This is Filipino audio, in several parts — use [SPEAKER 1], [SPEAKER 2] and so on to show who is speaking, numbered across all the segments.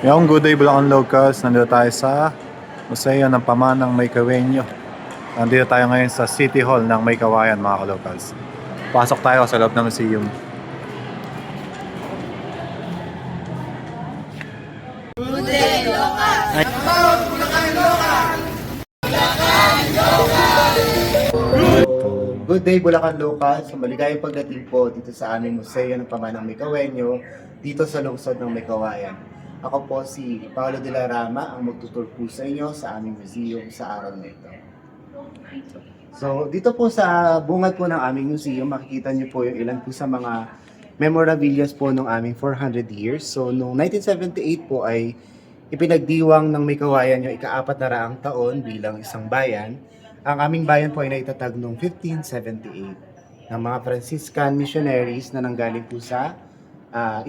[SPEAKER 1] Yung good day Bulacan Locals, nandito tayo sa Museo ng Pamanang Maykawenyo. Nandito tayo ngayon sa City Hall ng Maykawayan mga ka-locals. Pasok tayo sa loob ng museum.
[SPEAKER 2] Good day Bulacan Local. So maligayang pagdating po dito sa aming Museo ng Pamanang Maykawenyo dito sa lungsod ng Maykawayan. Ako po si Paolo de la Rama ang magtutur po sa inyo sa aming museum sa araw na ito. So dito po sa bungad po ng aming museum, makikita niyo po yung ilan po sa mga memorabilia po ng aming 400 years. So noong 1978 po ay ipinagdiwang ng Maykawayan yung ika-4 na raang taon bilang isang bayan. Ang aming bayan po ay naitatag noong 1578 ng mga Franciscan missionaries na nanggaling po sa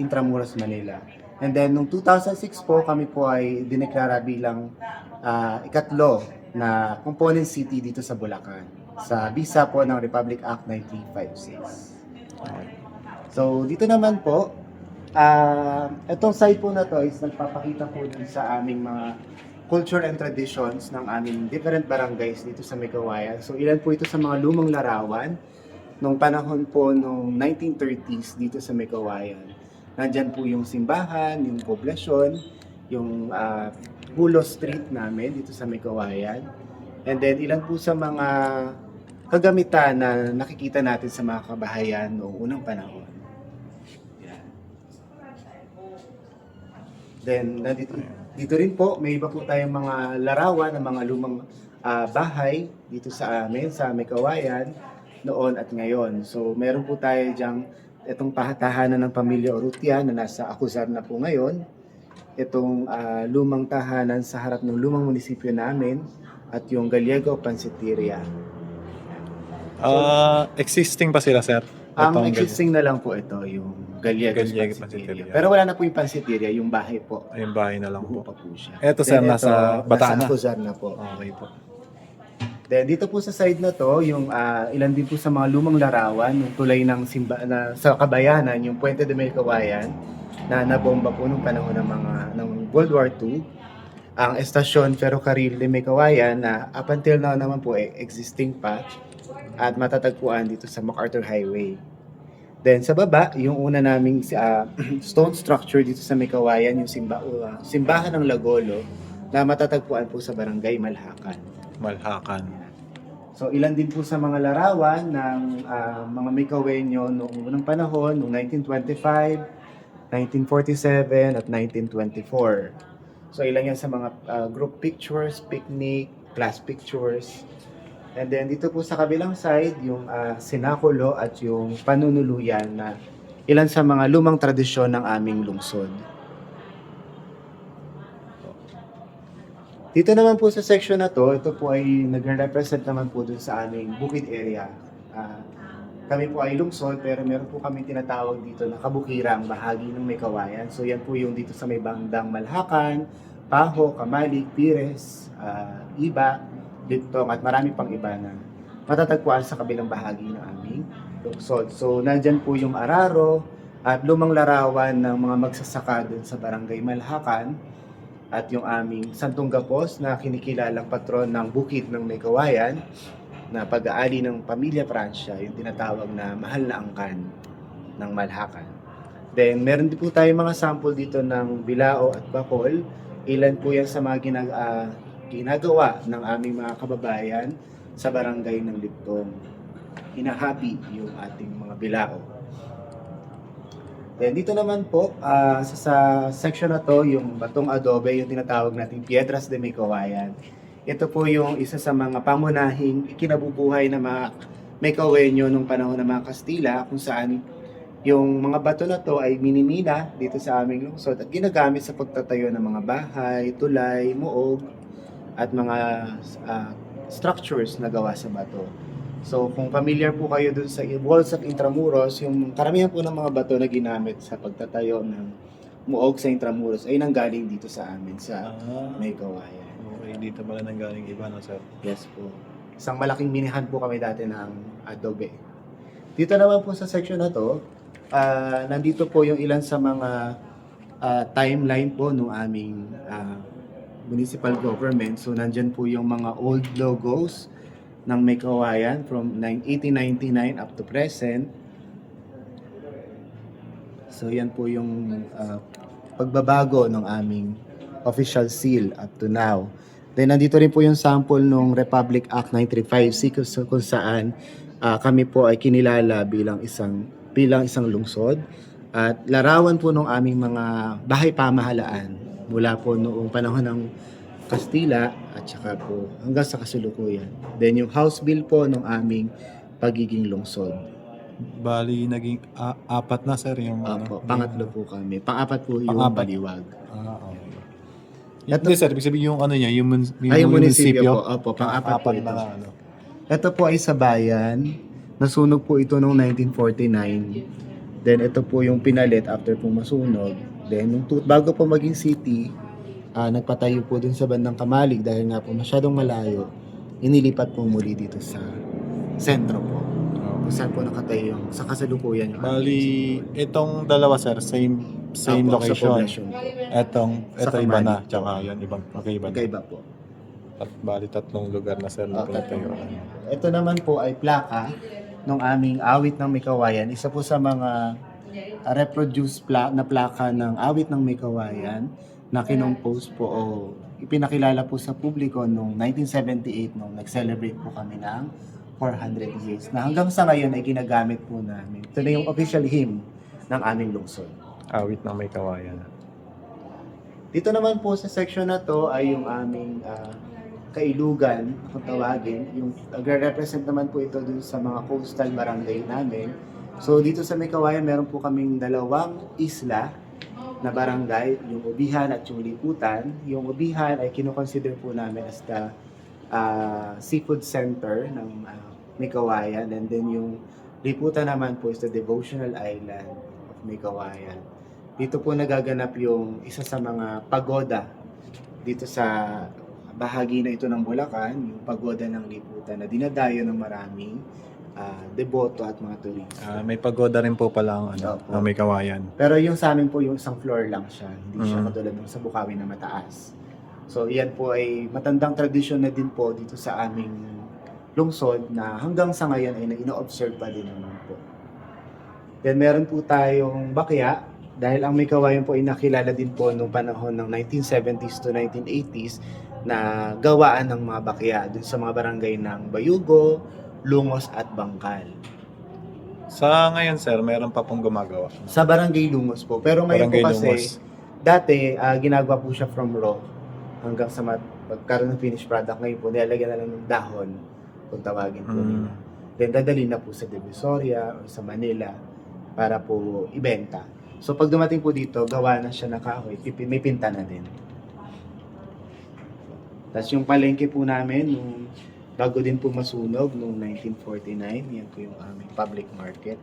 [SPEAKER 2] Intramuros, Manila. And then noong 2006 po kami po ay dineklara bilang ikatlo na component city dito sa Bulacan sa bisa po ng Republic Act 9356. So dito naman po, itong site po na to is nagpapakita po din sa aming mga culture and traditions ng aming different barangays dito sa Maykawayan. So ilan po ito sa mga lumang larawan nung panahon po nung 1930s dito sa Maykawayan. Nandyan po yung simbahan, yung poblasyon, yung Bulo Street namin dito sa Maykawayan. And then ilan po sa mga kagamitan na nakikita natin sa mga kabahayan noong unang panahon. Yan. Then dito rin po, may iba po tayong mga larawan ng mga lumang bahay dito sa amin, sa Maykawayan, noon at ngayon. So, meron po tayo diyang itong tahanan ng pamilya Urrutia na nasa Acuzar na po ngayon. Itong lumang tahanan sa harap ng lumang munisipyo namin at yung Gallego Pansiteria.
[SPEAKER 1] Existing pa sila, sir?
[SPEAKER 2] Ang existing na lang po ito, yung Gallego Pansiteria.
[SPEAKER 1] Pansiteria.
[SPEAKER 2] Pero wala na po yung Pansiteria, yung bahay po.
[SPEAKER 1] Yung bahay na lang
[SPEAKER 2] Buo
[SPEAKER 1] po.
[SPEAKER 2] pa po siya.
[SPEAKER 1] Eto, sir,
[SPEAKER 2] Then,
[SPEAKER 1] nasa Bataan na.
[SPEAKER 2] Nasa Acuzar na po.
[SPEAKER 1] Okay po.
[SPEAKER 2] Then dito po sa side na to, yung ilan din po sa mga lumang larawan, yung tulay ng sa Kabayanan, yung Puente de Maykawayan na nabomba po nung panahon ng World War II. Ang estasyon Ferrocarril de Maykawayan na up until now naman po existing pa at matatagpuan dito sa MacArthur Highway. Then sa baba, yung una naming stone structure dito sa Maykawayan, yung simbahan ng Lagolo na matatagpuan po sa Barangay Malhacan.
[SPEAKER 1] Malhacan.
[SPEAKER 2] So ilan din po sa mga larawan ng mga Maykawenyo noong unang panahon, noong 1925, 1947 at 1924. So ilan yan sa mga group pictures, picnic, class pictures. And then dito po sa kabilang side, yung sinakulo at yung panunuluyan na ilan sa mga lumang tradisyon ng aming lungsod. Dito naman po sa section na to, ito po ay nagre-represent naman po dun sa aming bukid area. Kami po ay lungsod pero meron po kami tinatawag dito na kabukirang bahagi ng Maykawayan. So yan po yung dito sa may bandang Malhacan, Paho, Kamalig, Pires, Iba, Lintong at marami pang iba na matatagpuan sa kabilang bahagi ng aming lungsod. So nandyan po yung araro at lumang larawan ng mga magsasaka dun sa barangay Malhacan at yung aming Santong Gapos na kinikilalang patron ng bukid ng Maykawayan na pag-aali ng pamilya Pransya, yung tinatawag na mahal na angkan ng Malhacan. Then meron din po tayo mga sample dito ng bilao at bakol. Ilan po yan sa mga ginagawa ng aming mga kababayan sa barangay ng Liptong. Hinahabi yung ating mga bilao. Then dito naman po, sa section na to, yung batong adobe, yung tinatawag nating Piedras de Maykawayan. Ito po yung isa sa mga pamunahing ikinabubuhay na mga Maykawenyo nung panahon ng mga Kastila, kung saan yung mga bato na to ay minimina dito sa aming lungsod at ginagamit sa pagtatayo ng mga bahay, tulay, muog, at mga structures na gawa sa bato. So kung familiar po kayo dun sa walls of Intramuros, yung karamihan po ng mga bato na ginamit sa pagtatayo ng muog sa Intramuros ay nanggaling dito sa amin sa Maykawayan.
[SPEAKER 1] Okay, dito pala nanggaling iba, no, sir?
[SPEAKER 2] Yes po. Isang malaking minihan po kami dati ng adobe. Dito naman po sa section na to, nandito po yung ilan sa mga timeline po ng aming municipal government. So nandyan po yung mga old logos ng May Kawayan from 1899 up to present. So yan po yung pagbabago ng aming official seal up to now. Then nandito rin po yung sample ng Republic Act 935 kung saan kami po ay kinilala bilang isang lungsod at larawan po ng aming mga bahay pamahalaan mula po noong panahon ng Kastila at saka po hanggang sa kasalukuyan. Then yung House Bill po ng aming pagiging lungsod.
[SPEAKER 1] Bali, naging apat na sir yung
[SPEAKER 2] Opo, pangatlo po kami. Pang-apat po yung
[SPEAKER 1] Pang-apat.
[SPEAKER 2] Baliwag.
[SPEAKER 1] Okay.
[SPEAKER 2] Ito-
[SPEAKER 1] Hindi sir, ibig sabihin yung ano niya,
[SPEAKER 2] Yung munisipyo po. Opo, pang-apat po
[SPEAKER 1] apat
[SPEAKER 2] ito.
[SPEAKER 1] na ano.
[SPEAKER 2] Ito po ay sa bayan. Nasunog po ito noong 1949. Then ito po yung pinalit after po masunog. Then bago po maging city, nagpatayo po dun sa bandang Kamalig dahil nga po masyadong malayo. Inilipat po muli dito sa sentro po. Kung saan po nakatayo yung sa kasalukuyan yung
[SPEAKER 1] Bali, itong dalawa sir, same
[SPEAKER 2] Opo, sa
[SPEAKER 1] location.
[SPEAKER 2] poblasyon.
[SPEAKER 1] Ito
[SPEAKER 2] Sa
[SPEAKER 1] iba
[SPEAKER 2] Kamalig
[SPEAKER 1] na,
[SPEAKER 2] po.
[SPEAKER 1] tsaka yun, ibang magkaiba na.
[SPEAKER 2] Magkaiba po.
[SPEAKER 1] Bali, tatlong lugar na sir na
[SPEAKER 2] Okay.
[SPEAKER 1] pinatayuan.
[SPEAKER 2] Ito naman po ay plaka ng aming awit ng May Kawayan. Isa po sa mga reproduced na plaka ng awit ng May Kawayan na kinompose po o ipinakilala po sa publiko noong 1978 nung nag-celebrate po kami ng 400 years na hanggang sa ngayon ay ginagamit po namin. Ito na yung official hymn ng aming lungsod.
[SPEAKER 1] Awit ng May Kawayan.
[SPEAKER 2] Dito naman po sa section na to ay yung aming kailugan, kung tawagin. Yung nagre-represent naman po ito dun sa mga coastal barangay namin. So dito sa May Kawayan, meron po kaming dalawang isla na barangay, yung Ubihan at yung Liputan. Yung Ubihan ay kinoconsider po namin as the seafood center ng May Kawayan. And then yung Liputan naman po is the devotional island of May Kawayan. Dito po nagaganap yung isa sa mga pagoda dito sa bahagi na ito ng Bulacan, yung pagoda ng Liputan na dinadayo ng maraming deboto at mga turista.
[SPEAKER 1] May pagoda rin po pala ang
[SPEAKER 2] Opo.
[SPEAKER 1] ang May Kawayan.
[SPEAKER 2] Pero yung sa amin po yung isang floor lang siya, hindi siya
[SPEAKER 1] Mhm.
[SPEAKER 2] katulad ng sa Bukawi na mataas. So iyan po ay matandang tradisyon na din po dito sa aming lungsod na hanggang sa ngayon ay ino-observe pa din naman po. Then meron po tayong bakya dahil ang May Kawayan po ay nakilala din po noong panahon ng 1970s to 1980s na gawaan ng mga bakya dun sa mga barangay ng Bayugo, Lungos at Bangkal.
[SPEAKER 1] Sa ngayon sir, meron pa pong gumagawa.
[SPEAKER 2] Sa barangay Lungos po. Pero ngayon
[SPEAKER 1] Barangay
[SPEAKER 2] po kasi,
[SPEAKER 1] Lungos.
[SPEAKER 2] dati ginagawa po siya from raw hanggang sa magkaroon ng finished product. Ngayon po, nilalagyan na lang ng dahon kung tawagin po nila. Then dadalhin na po sa Divisoria o sa Manila para po ibenta. So pag dumating po dito, gawa na siya na kahoy, may pinta na din. Tapos yung palengke po namin, nung bago din po masunog, noong 1949, yan po yung aming public market.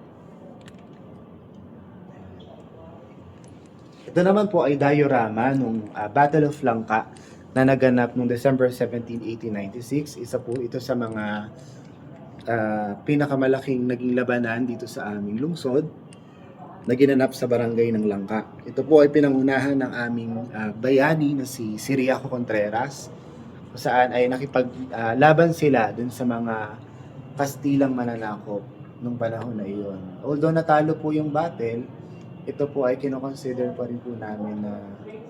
[SPEAKER 2] Ito naman po ay diorama nung Battle of Langka na naganap noong December 17, 1896. Isa po ito sa mga pinakamalaking naging labanan dito sa aming lungsod na ginanap sa barangay ng Langka. Ito po ay pinangunahan ng aming bayani na si Siriaco Contreras kung saan ay nakipaglaban sila dun sa mga Kastilang mananakop nung panahon na iyon. Although natalo po yung battle, ito po ay kinoconsider pa rin po namin na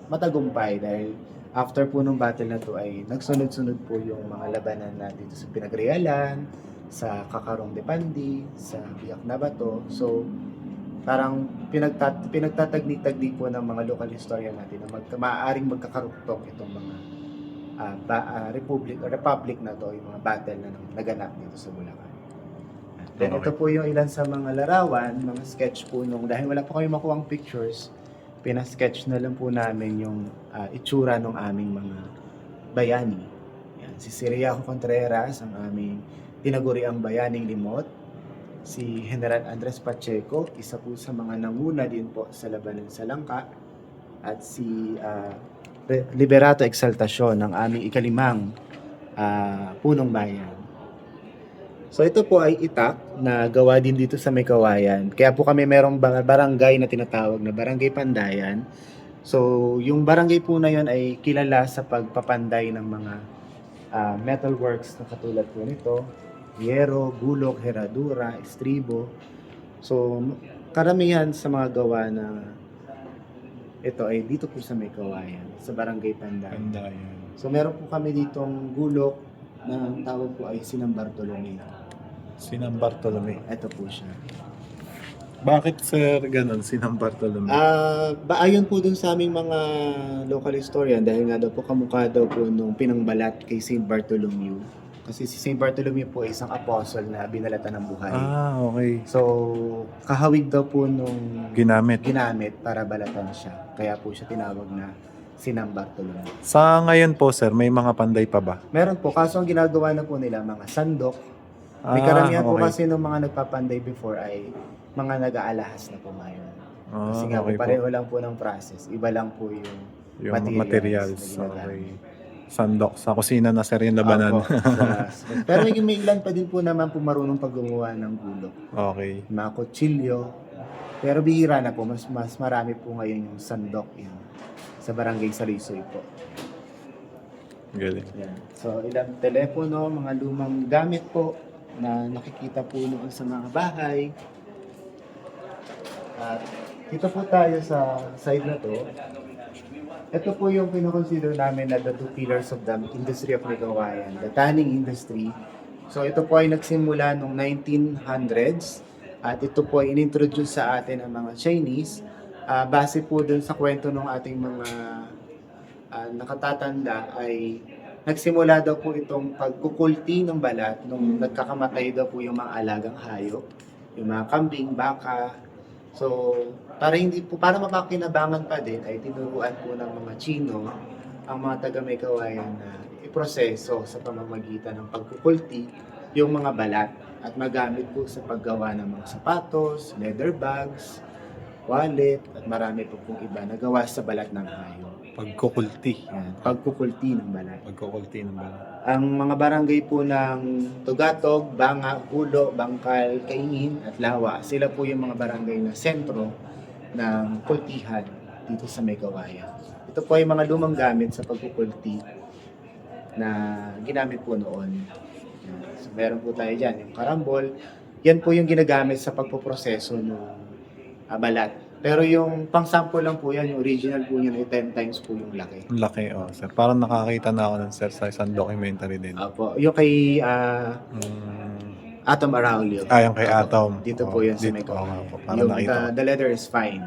[SPEAKER 2] matagumpay dahil after po nung battle na to ay nagsunod-sunod po yung mga labanan na dito sa Pinagrealan, sa Kakarong de Pandi, sa Biak na Bato. So, parang pinagtatagni-tagni po ng mga local historian natin na maaaring magkakarugtong itong mga republic na to, yung mga battle na naganap dito sa Bulacan. Then ito po yung ilan sa mga larawan, mga sketch po nung, dahil wala po kami makuhang pictures, pinasketch na lang po namin yung itsura ng aming mga bayani. Yan, si Siriaco Contreras, ang aming tinaguriang bayaning limot. Si General Andres Pacheco, isa po sa mga nanguna din po sa labanan sa Langka. At si Liberato Exaltacion, ng aming ikalimang punong bayan. So ito po ay itak na gawa din dito sa May Kawayan. Kaya po kami merong barangay na tinatawag na Barangay Pandayan So, yung barangay po na yun ay kilala sa pagpapanday ng mga metalworks na katulad po nito, yero, gulok, heradura, estribo. So, karamihan sa mga gawa na ito ay dito po sa May Kawayan, sa Barangay Panday.
[SPEAKER 1] Pandayan.
[SPEAKER 2] So, meron po kami ditong gulok na ang tawag po ay Sinang Bartolome.
[SPEAKER 1] Sinang Bartolome.
[SPEAKER 2] Ito po siya.
[SPEAKER 1] Bakit sir ganun, Sinang Bartolome?
[SPEAKER 2] Ayon po dun sa aming mga local historian, dahil nga daw po kamukha daw po nung pinangbalat kay Saint Bartholomew. Kasi si Saint Bartholomew po ay isang apostle na binalatan ng buhay.
[SPEAKER 1] Okay.
[SPEAKER 2] So, kahawig daw po nung
[SPEAKER 1] Ginamit.
[SPEAKER 2] para balatan siya. Kaya po siya tinawag na Sinang Bartolome.
[SPEAKER 1] Sa ngayon po sir, may mga panday pa ba?
[SPEAKER 2] Meron po, kaso ang ginagawa na po nila, mga sandok. May karamihan po
[SPEAKER 1] okay.
[SPEAKER 2] kasi ng mga nagpapanday before ay mga nag-aalahas na po ngayon. Kasi nga
[SPEAKER 1] okay
[SPEAKER 2] po, pareho lang po ng process. Iba lang po yung
[SPEAKER 1] materials.
[SPEAKER 2] na ginagamit.
[SPEAKER 1] Okay. Sandok. Sa kusina na sir yung labanan.
[SPEAKER 2] Opo, pero may ilan pa din po naman po marunong paggumawa ng gulok.
[SPEAKER 1] Okay.
[SPEAKER 2] Mga kutsilyo. Pero bihira na po. Mas marami po ngayon yung sandok yan. Sa barangay Salisoy po.
[SPEAKER 1] Galing.
[SPEAKER 2] Yan. So, ilang telepono, mga lumang gamit po na nakikita po noon sa mga bahay. At dito po tayo sa side na to. Ito po yung pinoconsider namin na the two pillars of the industry of Megawayan, the tanning industry. So ito po ay nagsimula noong 1900s at ito po ay inintroduce sa atin ng mga Chinese. Base po dun sa kwento ng ating mga nakatatanda ay nagsimula daw po itong pagkukulti ng balat nung nagkakamatay daw po yung mga alagang hayop, yung mga kambing, baka. So, para mapakinabangan pa din ay tinuruan po ng mga Chino ang mga taga May Kawayan na iproseso sa pamamagitan ng pagkukulti yung mga balat at magamit po sa paggawa ng mga sapatos, leather bags, wallet at marami po pong iba na gawa sa balat ng hayop.
[SPEAKER 1] Pagkukulti.
[SPEAKER 2] Yan, pagkukulti ng balat.
[SPEAKER 1] Pagkukulti ng balat.
[SPEAKER 2] Ang mga barangay po ng Tugatog, Banga, Hulo, Bangkal, Kaingin at Lawa, sila po yung mga barangay na sentro ng kultihan dito sa May Kawayan. Ito po ay mga lumang gamit sa pagkukulti na ginamit po noon. Yan. So, meron po tayo dyan, yung karambol. Yan po yung ginagamit sa pagpoproseso ng balat. Pero yung pang-sample lang po yan, yung original po yan ay 10 times po yung laki.
[SPEAKER 1] Ang laki, sir. Parang nakakita na ako ng sir sa isang documentary din.
[SPEAKER 2] Opo, yung kay Atom Araulio.
[SPEAKER 1] Yung kay Atom.
[SPEAKER 2] Dito po yan sa May
[SPEAKER 1] dito,
[SPEAKER 2] Kawayan.
[SPEAKER 1] po, parang
[SPEAKER 2] Yung
[SPEAKER 1] nakita ko.
[SPEAKER 2] the leather is fine.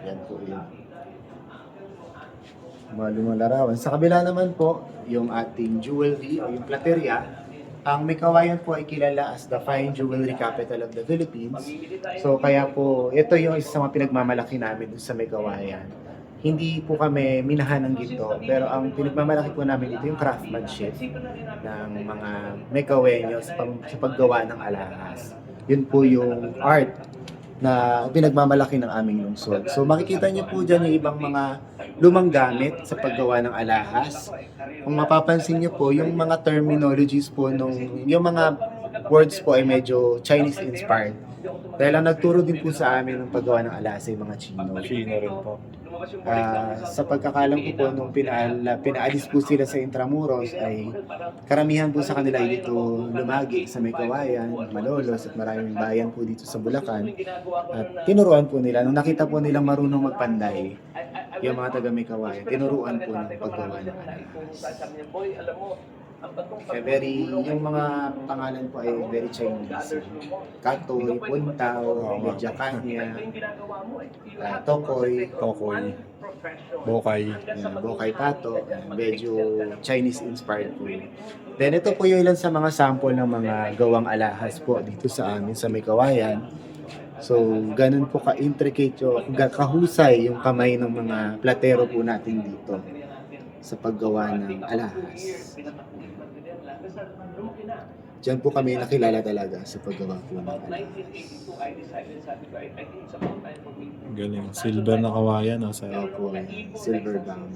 [SPEAKER 2] Yan po yun. Mga lumang larawan. Sa kabila naman po, yung ating jewelry o yung plateria. Ang May Kawayan po ay kilala as the fine jewelry capital of the Philippines. So kaya po, ito yung isa sa mga pinagmamalaki namin dun sa May Kawayan. Hindi po kami minahan ng ginto, pero ang pinagmamalaki po namin dito yung craftsmanship ng mga May Kawayan sa paggawa ng alahas. Yun po yung art na pinagmamalaki ng aming lungsod. So makikita niyo po dyan yung ibang mga lumang gamit sa paggawa ng alahas. Kung mapapansin niyo po, yung mga terminologies po yung mga words po ay medyo Chinese inspired. Dahil ang nagturo din po sa amin ng paggawa ng alahas ay mga Chino.
[SPEAKER 1] Chino rin po.
[SPEAKER 2] Sa pagkakalam ko po, nung pinaalis po sila sa Intramuros, ay karamihan po sa kanila ay dito lumagi sa May Kawayan, Malolos at maraming bayan po dito sa Bulacan. At tinuruan po nila, nung nakita po nilang marunong magpanday, yung mga taga May Kawayan, tinuruan po ng paggawa ng alahas. Yung mga pangalan po ay very Chinese. Katoy, Puntaw, Medya Kanya, Tokoy,
[SPEAKER 1] Bokay.
[SPEAKER 2] Bokay Pato, medyo Chinese inspired po. Then ito po yung ilan sa mga sample ng mga gawang alahas po dito sa amin sa May Kawayan. So, ganun po ka-intricate kahusay yung kamay ng mga platero po natin dito sa paggawa ng alahas. Diyan po kami nakilala talaga sa paggawa po ng alahas.
[SPEAKER 1] Galing. Silver na kawayan, sir.
[SPEAKER 2] Opo, silver bound.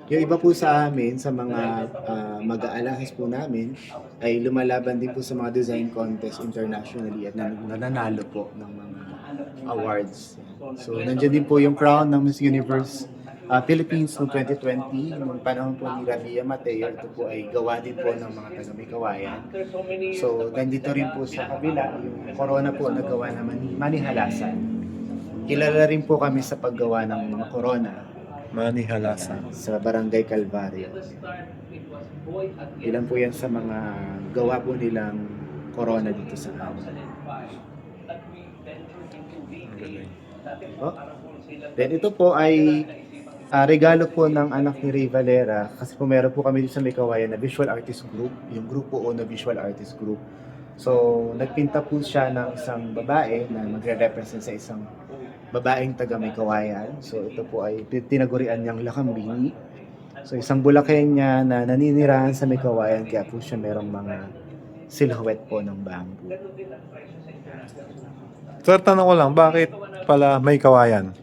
[SPEAKER 2] Yung iba po sa amin, sa mga mag-aalahas po namin, ay lumalaban din po sa mga design contest internationally at nananalo po ng mga awards. So, nandiyan din po yung crown ng Miss Universe Philippines noong 2020. Noong panahon po ni Rabia Mateo, ito po ay gawa din po ng mga taga May Kawayan. So, nandito rin po sa kabila, yung corona po na gawa na Manihalasan. Kilala rin po kami sa paggawa ng mga corona
[SPEAKER 1] Manihalasan.
[SPEAKER 2] sa Barangay Calvario. Ilan po yan sa mga gawa po nilang corona dito sa amin. Oh. Then ito po ay regalo po ng anak ni Ray Valera kasi po meron po kami dito sa May Kawayan na visual artist group, yung grupo o na visual artist group. So, nagpinta po siya ng isang babae na magre-represent sa isang babaeng taga May Kawayan. So, ito po ay tinagurian niyang Lakambini. So, isang Bulacqueña na naninirahan sa May Kawayan kaya po siya merong mga silhouette po ng bamboo.
[SPEAKER 1] Sir, tanong ko lang, bakit pala May Kawayan?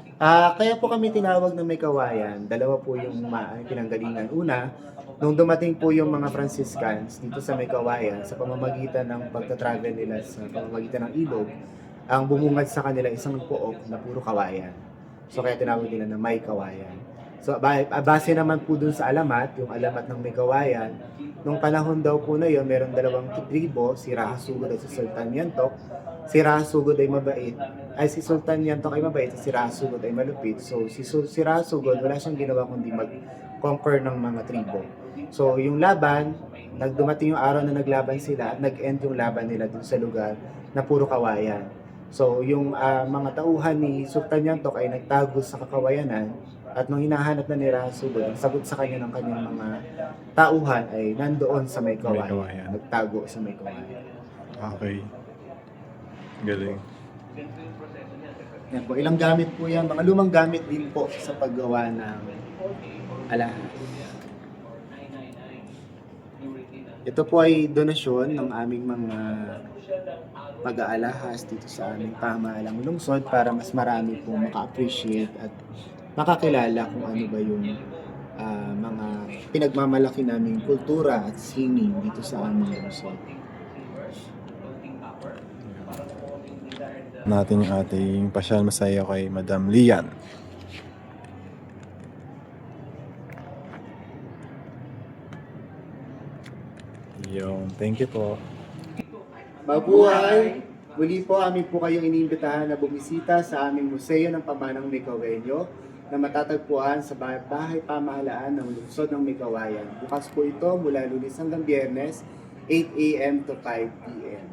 [SPEAKER 2] Kaya po kami tinawag na May Kawayan. Dalawa po yung pinanggalingan. Una, nung dumating po yung mga Franciscans dito sa May Kawayan, sa pamamagitan ng pagta-travel nila sa pamamagitan ng ilog, ang bumungad sa kanila isang pook na puro kawayan. So kaya tinawag nila na May Kawayan. So base naman po dun sa alamat, yung alamat ng May Kawayan, nung panahon daw po na yun, meron dalawang tribo, si Rahasugod at si Sultan Yantok. Si Rahasugod ay mabait, si Sultan Yantok ay mabait, si Rahasugod ay malupit. So si Rahasugod wala siyang ginawa kundi mag-conquer ng mga tribo. So yung laban, nagdumating yung araw na naglaban sila at nag-end yung laban nila dun sa lugar na puro kawayan. So yung mga tauhan ni Sultan Yantok ay nagtago sa kakawayanan at nung hinahanap na ni Rahasugod, ang sagot sa kanya ng kanyang mga tauhan ay nandoon sa May Kawayan. Nagtago sa May Kawayan.
[SPEAKER 1] Okay. Galing.
[SPEAKER 2] Yan po, ilang gamit po yan. Mga lumang gamit din po sa paggawa ng alahas. Ito po ay donasyon ng aming mga pag-aalahas dito sa aming pamahalang lungsod para mas marami po maka-appreciate at makakilala kung ano ba yung mga pinagmamalaki naming kultura at sining dito sa aming lungsod.
[SPEAKER 1] Natin yung ating pasyal masaya kay Madam Lian. Yung, thank you po.
[SPEAKER 2] Mabuhay! Muli po, amin po kayong iniimbitahan na bumisita sa aming Museo ng Pamanang May Kawayan na matatagpuan sa bahay pamahalaan ng lungsod ng May Kawayan. Bukas po ito mula Lunes hanggang Biyernes, 8 a.m. to 5 p.m.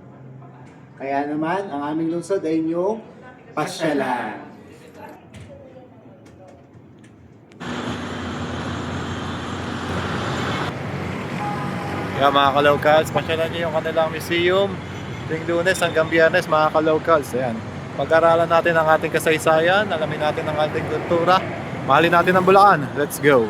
[SPEAKER 2] Kaya naman, ang aming lungsod ay inyong pasyalan.
[SPEAKER 1] Kaya mga ka-locals, pasyalan niyo yung kanilang museum tuwing Lunes hanggang Biyernes, mga ka-locals. Ayan. Pag-aralan natin ang ating kasaysayan, alamin natin ang ating kultura, mahalin natin ang Bulacan. Let's go!